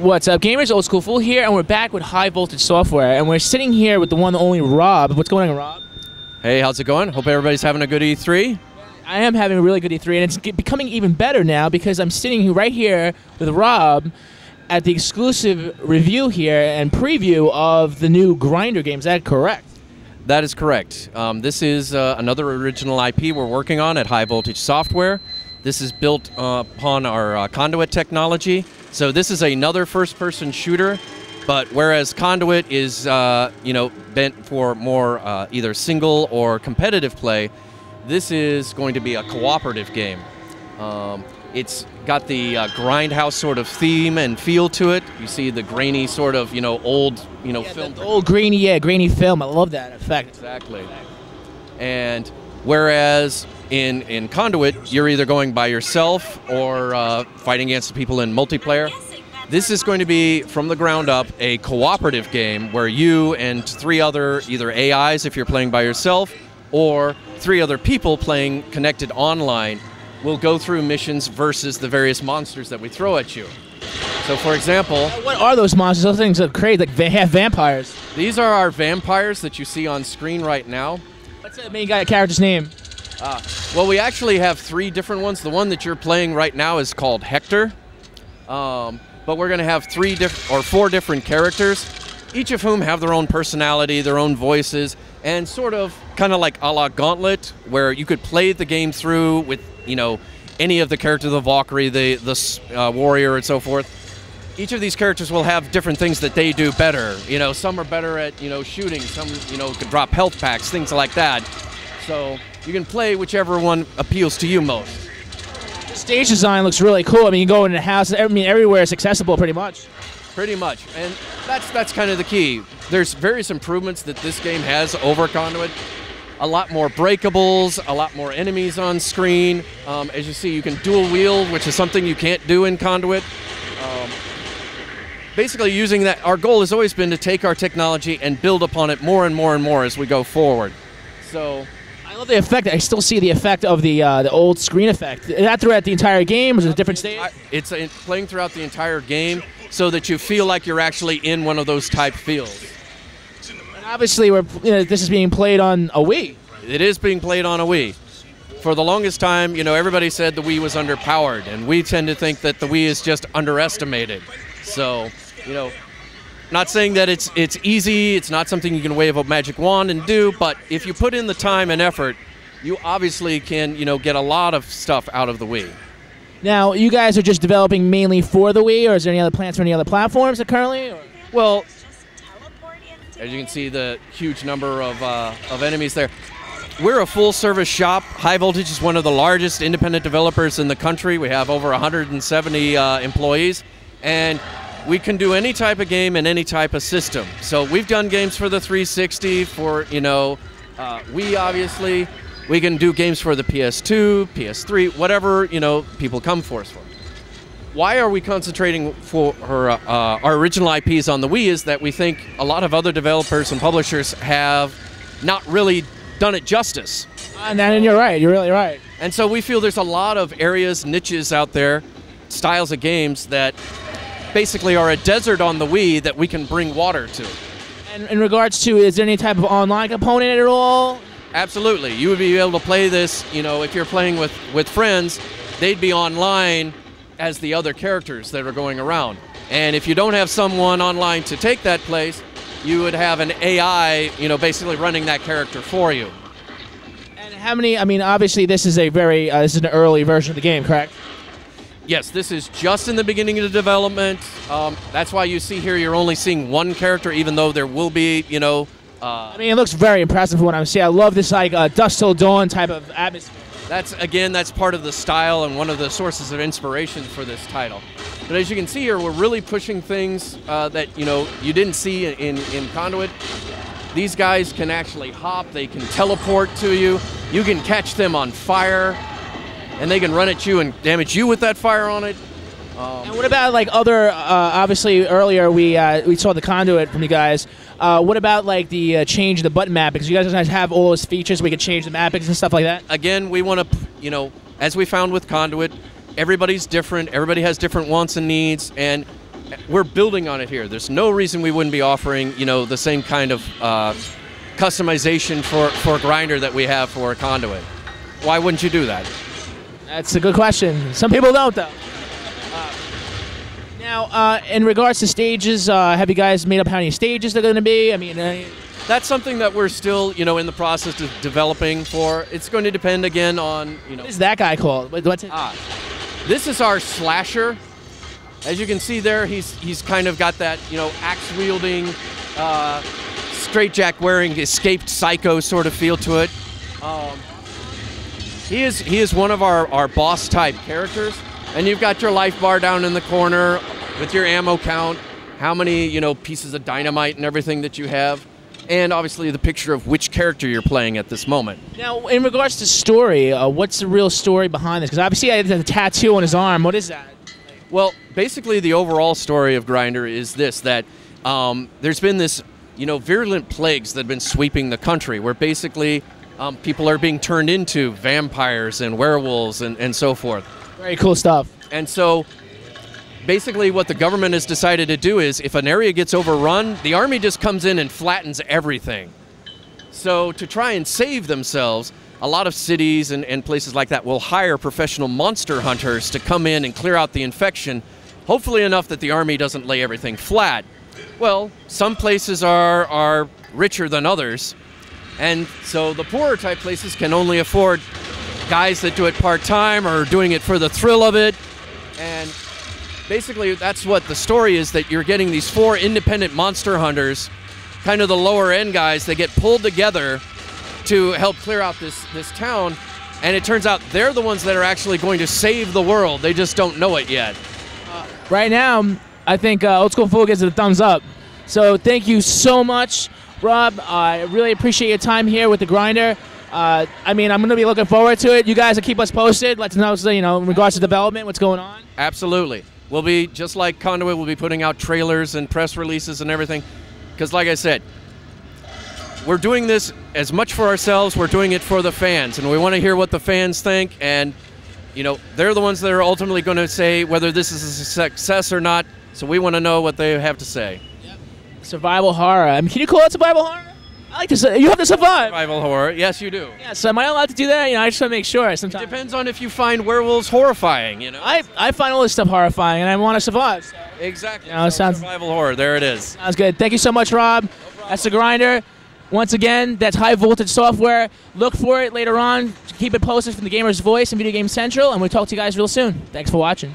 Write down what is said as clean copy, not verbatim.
What's up, gamers? Old Skool Fool here, and we're back with High Voltage Software, and we're sitting here with the one and only Rob. What's going on, Rob? Hey, how's it going? Hope everybody's having a good E3. I am having a really good E3, and it's becoming even better now because I'm sitting right here with Rob at the exclusive review here and preview of the new Grinder game. Is that correct? That is correct. This is another original IP we're working on at High Voltage Software. This is built upon our Conduit technology. So this is another first-person shooter, but whereas Conduit is bent for more either single or competitive play, this is going to be a cooperative game. It's got the grindhouse sort of theme and feel to it. You see the grainy sort of old film. The old grainy film. I love that effect. Exactly. And whereas in Conduit, you're either going by yourself or fighting against people in multiplayer. This is going to be, from the ground up, a cooperative game where you and 3 other either AIs if you're playing by yourself, or 3 other people playing connected online will go through missions versus the various monsters that we throw at you. So, for example... What are those monsters? Those things are crazy, like they have vampires. These are our vampires that you see on screen right now. What's the main character's name? Well, we actually have 3 different ones. The one that you're playing right now is called Hector. But we're going to have 4 different characters, each of whom have their own personality, their own voices, and sort of kind of like a la Gauntlet, where you could play the game through with, any of the characters, the Valkyrie, the warrior, and so forth. Each of these characters will have different things that they do better. Some are better at, shooting, some, can drop health packs, things like that. So you can play whichever one appeals to you most. The stage design looks really cool. I mean, you go into a house, everywhere is accessible pretty much. Pretty much, and that's kind of the key. There's various improvements that this game has over Conduit. A lot more breakables, a lot more enemies on screen. As you see, you can dual wield, which is something you can't do in Conduit. Basically using that, our goal has always been to take our technology and build upon it more and more and more as we go forward. So... I love the effect. I still see the effect of the old screen effect. Is that throughout the entire game? Or is it a different stage? It's playing throughout the entire game so that you feel like you're actually in one of those type fields. And obviously, this is being played on a Wii. It is being played on a Wii. For the longest time, everybody said the Wii was underpowered, and we tend to think that the Wii is just underestimated. So, not saying that it's easy, it's not something you can wave a magic wand and do, but if you put in the time and effort, you obviously can, get a lot of stuff out of the Wii. Now, you guys are just developing mainly for the Wii, or is there any other plans for any other platforms currently? Or? Well, as you can see, the huge number of enemies there. We're a full-service shop. High Voltage is one of the largest independent developers in the country. We have over 170 employees, and we can do any type of game and any type of system. So we've done games for the 360, for, Wii, obviously. We can do games for the PS2, PS3, whatever, people come for us for. Why are we concentrating for our original IPs on the Wii is that we think a lot of other developers and publishers have not really done it justice. And you're right. You're really right. And so we feel there's a lot of areas, niches out there, styles of games that basically are a desert on the Wii that we can bring water to. And in regards to, is there any type of online component at all? Absolutely. You would be able to play this, if you're playing with friends, they'd be online as the other characters that are going around. And if you don't have someone online to take that place, you would have an AI, basically running that character for you. And how many, obviously this is this is an early version of the game, correct? Yes, this is just in the beginning of the development. That's why you see here you're only seeing one character, even though there will be, it looks very impressive from what I'm seeing. I love this, Dusk Till Dawn type of atmosphere. That's part of the style and one of the sources of inspiration for this title. But as you can see here, we're really pushing things that, you didn't see in Conduit. These guys can actually hop. They can teleport to you. You can catch them on fire. And they can run at you and damage you with that fire on it. And what about other? Obviously, earlier we saw the Conduit from you guys. What about the change of the button mapping? Because you guys have all those features we can change the mappings and stuff like that. Again, we want to, as we found with Conduit, everybody's different. Everybody has different wants and needs, and we're building on it here. There's no reason we wouldn't be offering, the same kind of customization for Grinder that we have for Conduit. Why wouldn't you do that? That's a good question. Some people don't, though. Now, in regards to stages, have you guys made up how many stages they're going to be? I mean, that's something that we're still, in the process of developing for. It's going to depend again on, What is that guy called? What's it? This is our slasher. As you can see there, he's kind of got that, axe-wielding, straitjack wearing, escaped psycho sort of feel to it. He is one of our boss type characters, and you've got your life bar down in the corner with your ammo count, how many pieces of dynamite and everything that you have, and obviously the picture of which character you're playing at this moment. Now, in regards to story, what's the real story behind this? Because obviously I had the tattoo on his arm. What is that? Well, basically the overall story of Grinder is this, that there's been this virulent plagues that have been sweeping the country, where basically people are being turned into vampires and werewolves and so forth. Very cool stuff. And so basically what the government has decided to do is, if an area gets overrun, the army just comes in and flattens everything. So to try and save themselves, a lot of cities and places like that will hire professional monster hunters to come in and clear out the infection, hopefully enough that the army doesn't lay everything flat. Well, some places are richer than others, and so the poorer type places can only afford guys that do it part-time or doing it for the thrill of it. And basically that's what the story is, that you're getting these 4 independent monster hunters, kind of the lower end guys, that get pulled together to help clear out this town, and it turns out they're the ones that are actually going to save the world. They just don't know it yet. Right now, I think Old School Fool gives it a thumbs up. So thank you so much, Rob. I really appreciate your time here with the Grinder. I mean, I'm going to be looking forward to it. You guys will keep us posted. Let us know, in regards to development, what's going on. Absolutely. We'll be, just like Conduit, we'll be putting out trailers and press releases and everything. Because like I said, we're doing this as much for ourselves, we're doing it for the fans, and we want to hear what the fans think, and they're the ones that are ultimately going to say whether this is a success or not, so we want to know what they have to say. Yep. Survival horror. I mean, can you call it survival horror? I like to say, you have to survive. Survival horror, yes you do. Yeah, so am I allowed to do that? I just want to make sure sometimes. It depends on if you find werewolves horrifying, I find all this stuff horrifying, and I want to survive. So. Exactly. Sounds survival horror, there it is. Sounds good. Thank you so much, Rob. No problem. That's the Grinder. Once again, that's high voltage software. Look for it later on. Keep it posted from the Gamer's Voice and Video Game Central, and we'll talk to you guys real soon. Thanks for watching.